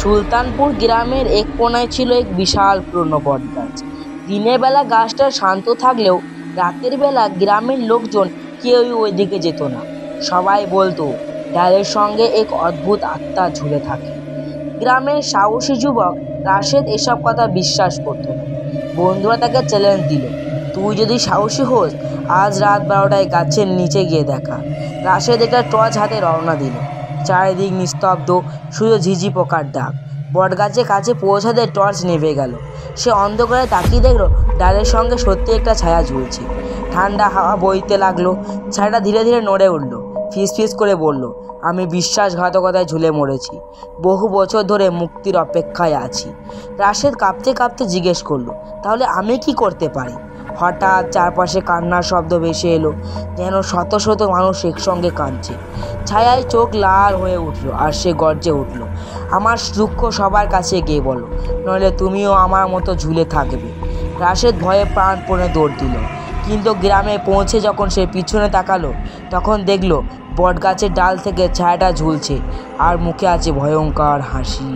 সুলতানপুর গ্রামের এক কোনায় ছিল এক বিশাল পুরনো বটগাছ। দিনের বেলা গাছটা শান্ত থাকলেও রাতের বেলা গ্রামের লোকজন কেউই ওইদিকে যেত না। সবাই বলতো ডালের সঙ্গে এক অদ্ভুত আত্মা ঝুলে থাকে। গ্রামের সাহসী যুবক রাশেদ এসব কথা বিশ্বাস করতো না। বন্ধুরা তাকে চ্যালেঞ্জ দিল, তুই যদি সাহসী হোস আজ রাত 12টায় গাছের নিচে গিয়ে দেখা। রাশেদ একটা টর্চ হাতে রওনা দিল। চারিদিক নিস্তব্ধ, শুধু ঝিঝি পোকার ডাক। বটগাছের কাছে পৌঁছাতে টর্চ নেভে গেল। সে অন্ধকারে তাকিয়ে দেখল ডালের সঙ্গে সত্যি একটা ছায়া ঝুলছে। ঠান্ডা হাওয়া বইতে লাগলো। ছায়াটা ধীরে ধীরে নড়ে উঠল। ফিস ফিস করে বলল, আমি বিশ্বাসঘাতকতায় ঝুলে মরেছি, বহু বছর ধরে মুক্তির অপেক্ষায় আছি। রাশেদ কাঁপতে কাঁপতে জিজ্ঞেস করলো, তাহলে আমি কি করতে পারি? হঠাৎ চারপাশে কান্নার শব্দ ভেসে এলো, যেন শত শত মানুষ একসঙ্গে কাঁদছে। ছায়ায় চোখ লাল হয়ে উঠল আর সে গর্জে উঠল, আমার দুঃখ সবার কাছে গিয়ে বলো, নইলে তুমিও আমার মতো ঝুলে থাকবে। রাশেদ ভয়ে প্রাণপণে দৌড় দিল, কিন্তু গ্রামে পৌঁছে যখন সে পিছনে তাকালো তখন দেখলো বটগাছের ডাল থেকে ছায়াটা ঝুলছে আর মুখে আছে ভয়ঙ্কর হাসি।